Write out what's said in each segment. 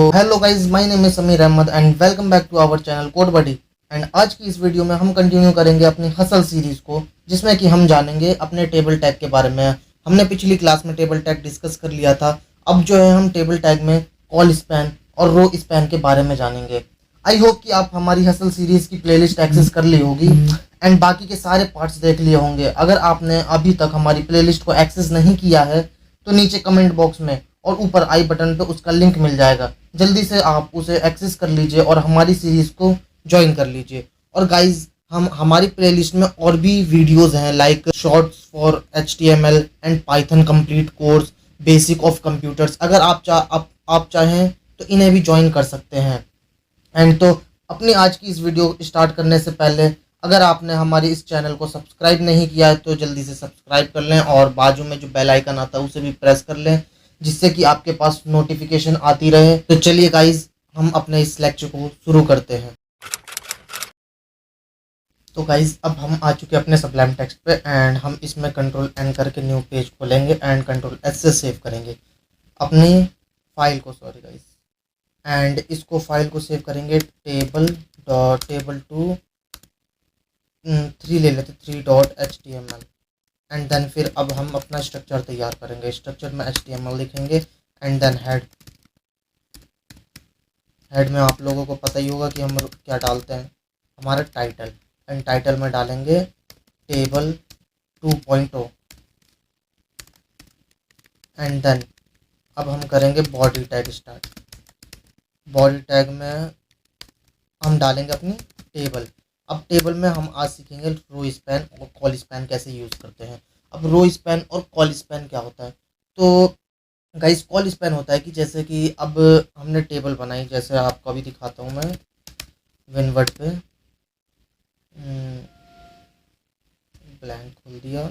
Hello guys, my name is Sameer Ahmed and welcome back to our channel code buddy. And आज की इस video में हम कंटिन्यू करेंगे अपनी हसल सीरीज को, जिसमें कि हम जानेंगे अपने टेबल टैग के बारे में। हमने पिछली क्लास में टेबल टैग डिस्कस कर लिया था। अब जो है हम टेबल टैग में कॉल स्पैन और रो स्पैन के बारे में जानेंगे। आई होप कि आप हमारी हसल सीरीज की प्लेलिस्ट एक्सेस कर ली होगी एंड बाकी के सारे पार्ट्स देख लिए होंगे। अगर आपने अभी तक हमारी प्लेलिस्ट को एक्सेस नहीं किया है तो नीचे कमेंट बॉक्स में और ऊपर आई बटन पे उसका लिंक मिल जाएगा। जल्दी से आप उसे एक्सेस कर लीजिए और हमारी सीरीज को ज्वाइन कर लीजिए। और गाइज, हम हमारी प्लेलिस्ट में और भी वीडियोस हैं, like shorts for HTML and Python complete course, basic of computers. अगर आप चाहें तो इन्हें भी ज्वाइन कर सकते हैं। एंड तो अपनी आज की इस वीडियो स्टार्ट करने से पहले, अगर आपने हमारे इस चैनल को सब्सक्राइब नहीं किया है तो जल्दी से सब्सक्राइब कर लें और बाजू में जो बेल आइकन आता है उसे भी प्रेस कर लें, जिससे कि आपके पास नोटिफिकेशन आती रहे। तो चलिए गाइज, हम अपने इस लेक्चर को शुरू करते हैं। तो गाइज, अब हम आ चुके हैं अपने सबलाइम टेक्स्ट पे एंड हम इसमें कंट्रोल एन करके न्यू पेज खोलेंगे एंड कंट्रोल एस से सेव करेंगे अपनी फाइल को। सॉरी गाइज, एंड इसको फाइल को सेव करेंगे टेबल टू 3 ले लेते 3.html। एंड देन फिर अब हम अपना स्ट्रक्चर तैयार करेंगे। स्ट्रक्चर में HTML लिखेंगे एंड देन हेड में आप लोगों को पता ही होगा कि हम क्या डालते हैं, हमारा टाइटल। एंड टाइटल में डालेंगे टेबल 2.0। एंड देन अब हम करेंगे body tag start. Body tag में हम डालेंगे अपनी टेबल। अब टेबल में हम आज सीखेंगे रो स्पैन और कॉल स्पैन कैसे यूज़ करते हैं। अब रो स्पैन और कॉल स्पैन क्या होता है, तो गाइस कॉल स्पैन होता है कि जैसे कि अब हमने टेबल बनाई, जैसे आपको अभी दिखाता हूँ मैं। विनवर्ड पे ब्लैंक खोल दिया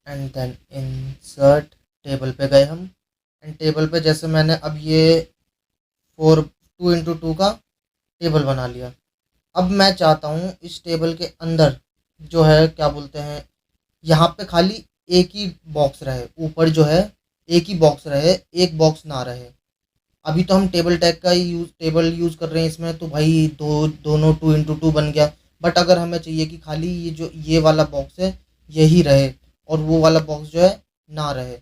एंड देन इंसर्ट टेबल पे गए हम। एंड टेबल पे जैसे मैंने अब ये 2x2 का टेबल बना लिया। अब मैं चाहता हूँ इस टेबल के अंदर जो है क्या बोलते हैं, यहाँ पे खाली एक ही बॉक्स रहे, ऊपर जो है एक ही बॉक्स रहे, एक बॉक्स ना रहे। अभी तो हम टेबल टैग का ही टेबल यूज़ कर रहे हैं इसमें, तो भाई दोनों 2x2 बन गया। बट अगर हमें चाहिए कि खाली ये वाला बॉक्स है यही रहे और वो वाला बॉक्स जो है ना रहे,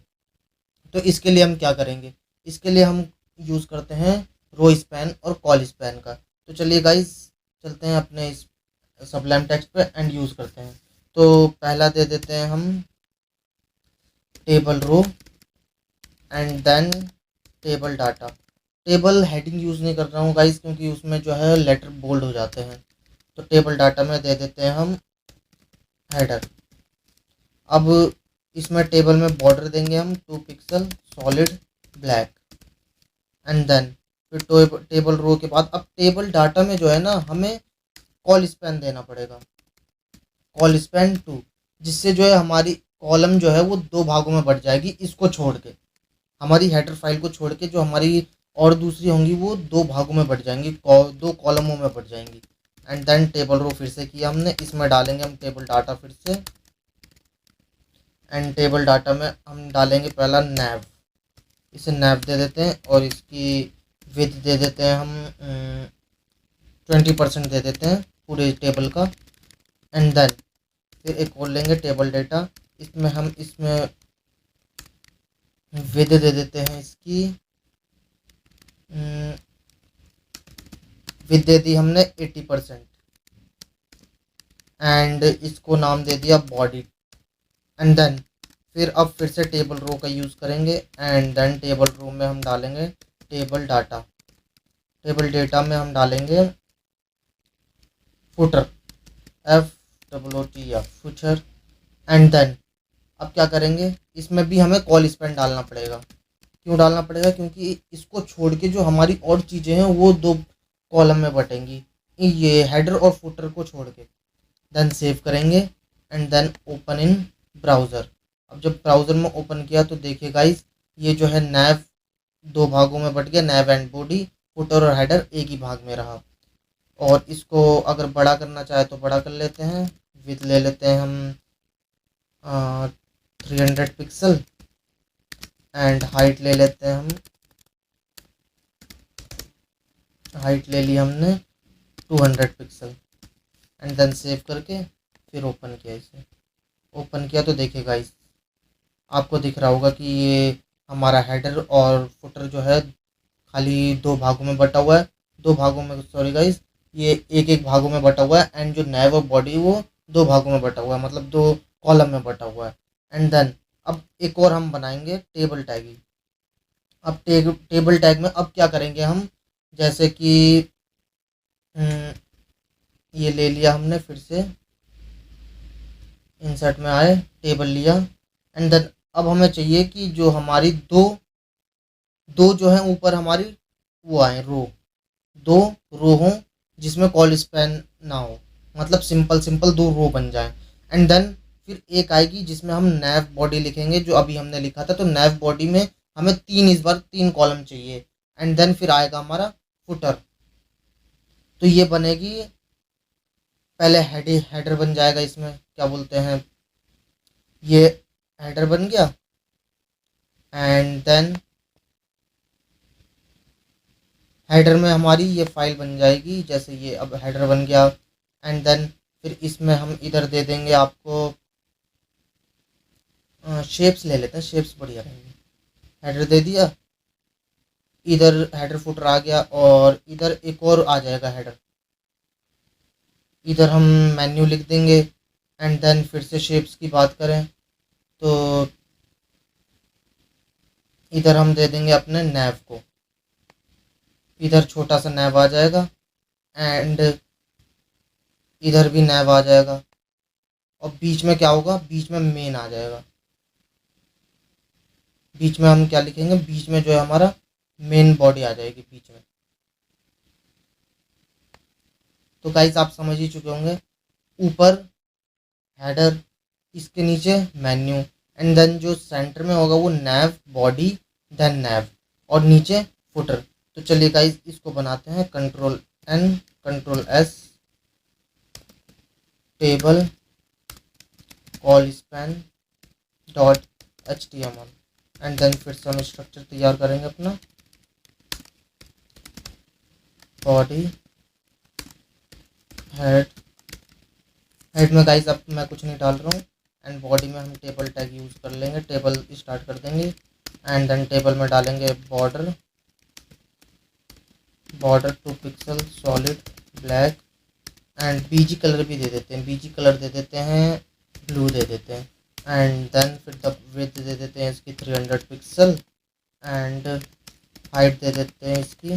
तो इसके लिए हम क्या करेंगे, इसके लिए हम यूज़ करते हैं रो स्पैन और कॉल स्पैन का। तो चलिए गाइस, चलते हैं अपने इस सबलाइम टेक्स्ट पे एंड यूज़ करते हैं। तो पहला दे देते हैं हम table row and then table data. Table heading use नहीं कर रहा हूँ गाइस, क्योंकि उसमें जो है लेटर बोल्ड हो जाते हैं। तो टेबल डाटा में दे देते हैं हम हेडर। अब इसमें टेबल में बॉर्डर देंगे हम 2 pixel solid black. And then फिर टेबल रो के बाद अब टेबल डाटा में जो है ना, हमें कॉल स्पैन देना पड़ेगा, कॉल स्पैन 2, जिससे जो है हमारी कॉलम जो है वो 2 भागों में बढ़ जाएगी। इसको छोड़ के, हमारी हेडर फाइल को छोड़ के जो हमारी और दूसरी होंगी वो 2 भागों में बढ़ जाएंगी, 2 कॉलमों में बढ़ जाएंगी। एंड देन टेबल रो फिर से किया हमने, इसमें डालेंगे हम टेबल डाटा फिर से। एंड टेबल डाटा में हम डालेंगे पहला नैव, इसे नैव दे देते हैं और इसकी विड्थ दे देते हैं हम 20% दे देते हैं पूरे टेबल का। एंड देन फिर एक और लेंगे टेबल डेटा, इसमें हम इसमें विड्थ दे देते हैं, इसकी विड्थ दे दी हमने 80% एंड इसको नाम दे दिया बॉडी। एंड देन फिर अब फिर से टेबल रो का यूज़ करेंगे एंड देन टेबल रो में हम डालेंगे टेबल डाटा। टेबल डेटा में हम डालेंगे footer, FOOTER footer. And then अब क्या करेंगे, इसमें भी हमें कॉल स्पैन डालना पड़ेगा। क्यों डालना पड़ेगा, क्योंकि इसको छोड़ के जो हमारी और चीज़ें हैं वो 2 कॉलम में बटेंगी, ये हेडर और फुटर को छोड़ के। देन सेव करेंगे and then open in browser. अब जब ब्राउज़र में ओपन किया तो देखिए गाइस, ये जो है नैव 2 भागों में बट गया, नैव एंड बॉडी। फुटर और हेडर एक ही भाग में रहा। और इसको अगर बड़ा करना चाहे तो बड़ा कर लेते हैं, विड्थ ले लेते हैं हम 300 पिक्सल एंड हाइट ले लेते हैं हम हाइट ले ली हमने 200 पिक्सल एंड देन सेव करके फिर ओपन किया इसे। ओपन किया तो देखिए गाइस, आपको दिख रहा होगा कि ये हमारा हेडर और फुटर जो है खाली दो भागों में बटा हुआ है। दो भागों में, सॉरी गाइस, ये एक एक भागों में बटा हुआ है एंड जो नैव और बॉडी वो दो भागों में बटा हुआ है, मतलब दो कॉलम में बटा हुआ है। एंड देन अब एक और हम बनाएंगे टेबल टैग। अब टेबल टैग में अब क्या करेंगे हम, जैसे कि हम्म, ये ले लिया हमने, फिर से इंसर्ट में आए, टेबल लिया एंड देन अब हमें चाहिए कि जो हमारी दो दो जो है ऊपर हमारी वो आए रो, दो रो हों जिसमें कॉल स्पैन ना हो, मतलब सिंपल सिंपल दो रो बन जाए। एंड देन फिर एक आएगी जिसमें हम नैव बॉडी लिखेंगे, जो अभी हमने लिखा था। तो नैव बॉडी में हमें तीन, इस बार तीन कॉलम चाहिए। एंड देन फिर आएगा हमारा फुटर। तो ये बनेगी, पहले हेडर बन जाएगा, इसमें क्या बोलते हैं, ये हेडर बन गया। एंड देन हेडर में हमारी ये फाइल बन जाएगी, जैसे ये अब हेडर बन गया। एंड देन फिर इसमें हम इधर दे देंगे आपको, शेप्स ले लेते हैं, शेप्स बढ़िया रहेंगे। हेडर दे दिया, इधर हेडर फुटर आ गया और इधर एक और आ जाएगा हेडर। इधर हम मेन्यू लिख देंगे। एंड देन फिर से शेप्स की बात करें तो इधर हम दे देंगे अपने नैव को, इधर छोटा सा नैव आ जाएगा एंड इधर भी नैव आ जाएगा। और बीच में क्या होगा, बीच में मेन आ जाएगा। बीच में हम क्या लिखेंगे, बीच में जो है हमारा मेन बॉडी आ जाएगी बीच में। तो गाइस आप समझ ही चुके होंगे, ऊपर हेडर, इसके नीचे मेन्यू एंड देन जो सेंटर में होगा वो नैव बॉडी, देन नैव और नीचे फुटर। तो चलिए गाइस इसको बनाते हैं, control N control S, table col span dot HTML and then फिर से हम स्ट्रक्चर तैयार करेंगे अपना, बॉडी हेड। हेड में गाइस अब मैं कुछ नहीं डाल रहा हूँ एंड बॉडी में हम टेबल टैग यूज़ कर लेंगे, टेबल स्टार्ट कर देंगे। एंड देन टेबल में डालेंगे border, border 2 pixel solid black and BG colour भी दे देते हैं, बीजी कलर दे देते हैं, ब्लू दे देते हैं। एंड देन फिर द विड्थ दे देते हैं इसकी 300 पिक्सल एंड हाइट दे देते हैं इसकी,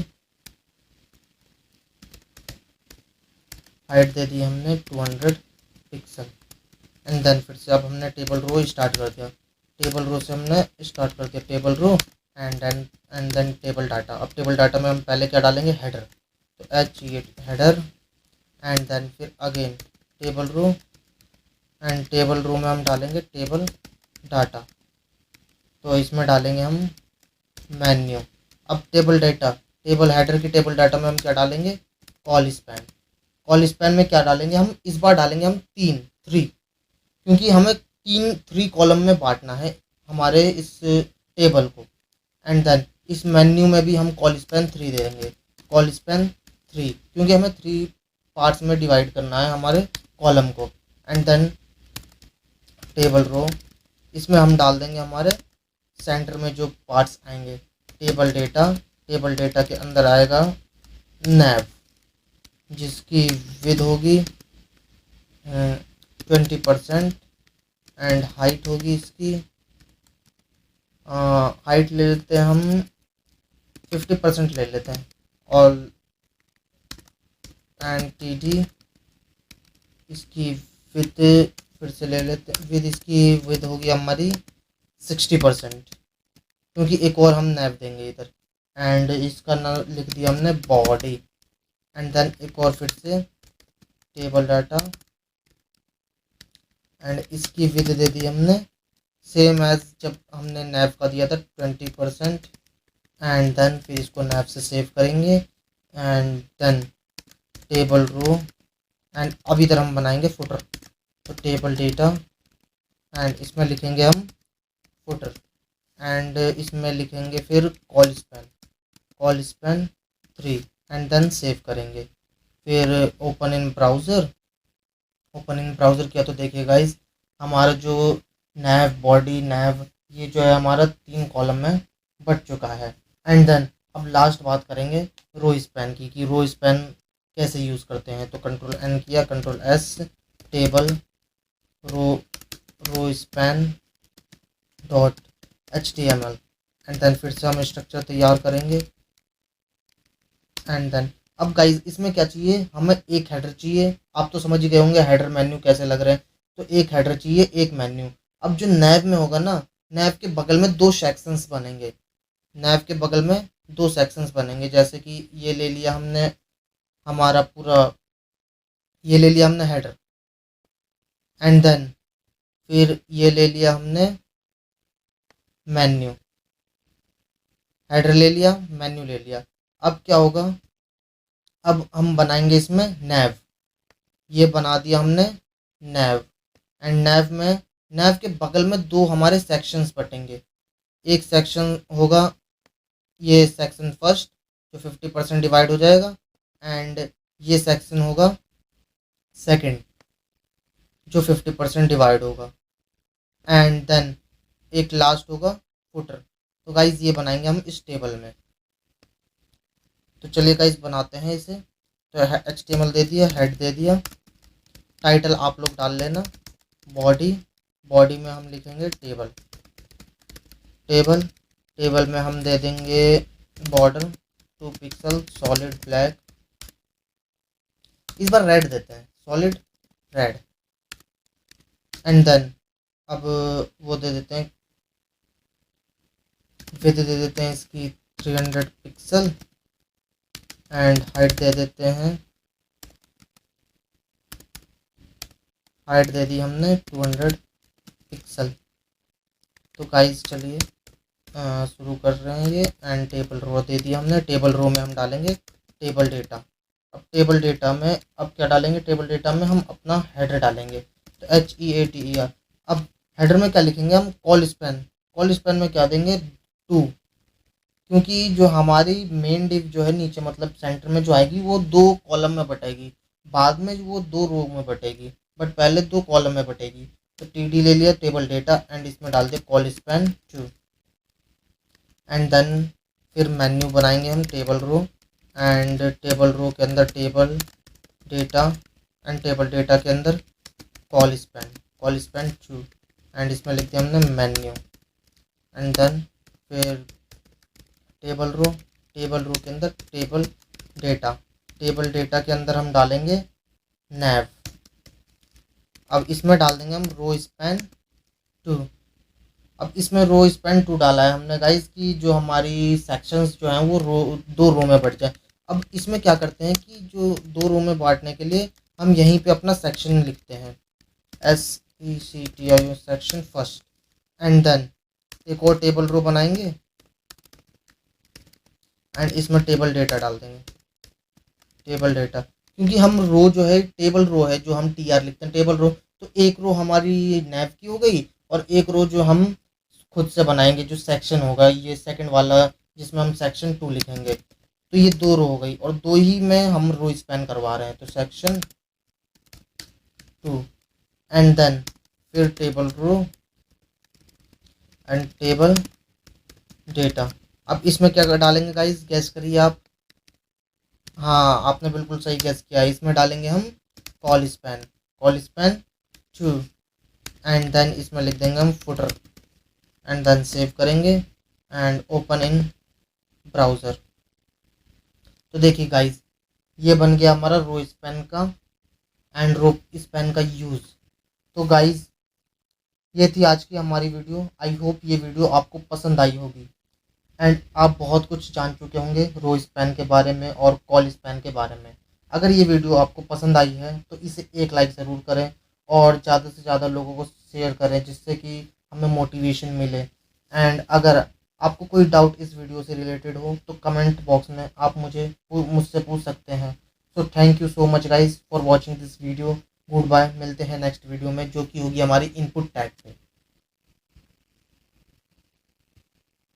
हाइट दे दी हमने 200 पिक्सल। एंड देन फिर से अब हमने टेबल रो स्टार्ट कर दिया, टेबल रो से हमने स्टार्ट कर दिया table row. And then table data. अब टेबल डाटा में हम पहले क्या डालेंगे, हेडर, तो हेडर एंड देन फिर again table row and table row में हम डालेंगे टेबल डाटा। तो इसमें डालेंगे हम मेन्यू। अब टेबल डाटा, टेबल हेडर की टेबल डाटा में हम क्या डालेंगे, कॉल स्पैन। कॉल स्पैन में क्या डालेंगे हम, इस बार डालेंगे हम थ्री, क्योंकि हमें थ्री कॉलम में बांटना है हमारे इस टेबल को। एंड देन इस मेन्यू में भी हम कॉल स्पैन 3 देंगे, कॉल स्पैन 3, क्योंकि हमें 3 पार्ट्स में डिवाइड करना है हमारे कॉलम को। एंड देन टेबल रो, इसमें हम डाल देंगे हमारे सेंटर में जो पार्ट्स आएंगे, टेबल डेटा, टेबल डेटा के अंदर आएगा नैव, जिसकी विड्थ होगी 20% एंड हाइट होगी इसकी, हाइट ले लेते हैं हम 50% ले लेते हैं। और एंड TD इसकी विड्थ फिर से ले लेते हैं, विद इसकी विड्थ होगी हमारी 60%, क्योंकि एक और हम नैव देंगे इधर। एंड इसका नाम लिख दिया हमने बॉडी। एंड देन एक और फिर से टेबल डाटा एंड इसकी विड्थ दे दी हमने सेम एज जब हमने नैव का दिया था 20%। एंड देन फिर इसको नैव से सेव करेंगे and then table row and अब इधर हम बनाएंगे फुटर। तो टेबल डेटा एंड इसमें लिखेंगे हम फुटर एंड इसमें लिखेंगे फिर col span 3 and then save करेंगे। फिर open in browser, open in browser किया तो देखिए गाइस हमारा जो नैव बॉडी नैव ये जो है हमारा 3 कॉलम में बट चुका है। एंड देन अब लास्ट बात करेंगे रो स्पैन की, कि रो स्पैन कैसे यूज़ करते हैं। तो कंट्रोल एन किया, control S, table row row span dot HTML and then फिर से हम स्ट्रक्चर तैयार करेंगे। एंड देन अब गाइज इसमें क्या चाहिए, हमें एक हेडर चाहिए। आप तो समझ ही गए होंगे हेडर मेन्यू कैसे लग रहे हैं। तो एक हेडर चाहिए, एक मेन्यू। अब जो नैव में होगा ना, नैव के बगल में 2 सेक्शंस बनेंगे। नैव के बगल में 2 सेक्शंस बनेंगे, जैसे कि ये ले लिया हमने हमारा पूरा, ये ले लिया हमने हेडर। एंड देन फिर ये ले लिया हमने मेन्यू। हेडर ले लिया, मेन्यू ले लिया। अब क्या होगा, अब हम बनाएंगे इसमें नैव। ये बना दिया हमने नैव। एंड नैव के बगल में 2 हमारे सेक्शंस बटेंगे। एक सेक्शन होगा ये सेक्शन फर्स्ट जो 50% डिवाइड हो जाएगा, एंड ये सेक्शन होगा सेकंड जो 50% डिवाइड होगा। एंड देन एक लास्ट होगा फुटर। तो गाइज ये बनाएंगे हम इस टेबल में। तो चलिए गाइज बनाते हैं इसे। तो HTML दे दिया, हेड दे दिया, टाइटल आप लोग डाल लेना, बॉडी बॉडी में हम लिखेंगे टेबल। टेबल में हम दे देंगे बॉर्डर 2 पिक्सल सॉलिड ब्लैक, इस बार रेड देते हैं, सॉलिड रेड। एंड देन अब वो दे देते हैं, विड्थ दे देते हैं इसकी 300 पिक्सल एंड हाइट दे देते हैं, हाइट दे दी हमने 200 पिक्सल। तो गाइस चलिए शुरू कर रहे हैं ये। एंड टेबल रो दे दिया हमने, टेबल रो में हम डालेंगे टेबल डेटा। अब टेबल डेटा में अब क्या डालेंगे, टेबल डेटा में हम अपना हेडर डालेंगे। तो HEADER। अब हेडर में क्या लिखेंगे हम, कॉल स्पैन में क्या देंगे 2, क्योंकि जो हमारी मेन डिव जो है नीचे मतलब सेंटर में जो आएगी वो 2 कॉलम में बटेगी, बाद में वो 2 रो में बटेगी, बट पहले 2 कॉलम में बटेगी। तो TD ले लिया टेबल डेटा एंड इसमें डाल दिया कॉल स्पैन 2। एंड देन फिर मेन्यू बनाएंगे हम table row, and table row के अंदर table data and table data के अंदर कॉल स्पैन 2 एंड इसमें लिख दिया हमने मेन्यू। एंड देन फिर टेबल रो के अंदर टेबल डेटा के अंदर हम डालेंगे नैव। अब इसमें डाल देंगे हम रो स्पैन 2। अब इसमें रो स्पैन 2 डाला है हमने गाइस की जो हमारी सेक्शंस जो हैं वो 2 रो में बढ़ जाए। अब इसमें क्या करते हैं कि जो 2 रो में बांटने के लिए हम यहीं पे अपना सेक्शन लिखते हैं, SECTIO section first. And then एक और टेबल रो बनाएंगे एंड इसमें टेबल डेटा डाल देंगे, टेबल डेटा, क्योंकि हम रो जो है टेबल रो है जो हम TR लिखते हैं टेबल रो। तो एक रो हमारी नैव की हो गई और एक रो जो हम खुद से बनाएंगे जो सेक्शन होगा ये सेकंड वाला जिसमें हम सेक्शन 2 लिखेंगे। तो ये 2 रो हो गई और 2 ही में हम रो स्पैन करवा रहे हैं, तो सेक्शन 2। एंड देन फिर table row and table data. अब इसमें क्या डालेंगे गाइस, गैस करिए आप। हाँ आपने बिल्कुल सही गैस किया, इसमें डालेंगे हम कॉल स्पैन 2 एंड देन इसमें लिख देंगे हम फुटर एंड देन सेव करेंगे एंड ओपन इन ब्राउज़र। तो देखिए गाइस ये बन गया हमारा रो स्पैन का एंड रो स्पैन का यूज़। तो गाइस ये थी आज की हमारी वीडियो। आई होप ये वीडियो आपको पसंद आई होगी एंड आप बहुत कुछ जान चुके होंगे रो स्पैन के बारे में और कॉल स्पैन के बारे में। अगर ये वीडियो आपको पसंद आई है तो इसे एक लाइक ज़रूर करें और ज़्यादा से ज़्यादा लोगों को शेयर करें जिससे कि हमें मोटिवेशन मिले। एंड अगर आपको कोई डाउट इस वीडियो से रिलेटेड हो तो कमेंट बॉक्स में आप मुझसे पूछ सकते हैं। So thank you so much guys for watching this video. Good bye, मिलते हैं नेक्स्ट वीडियो में जो कि होगी हमारी इनपुट टैग पे।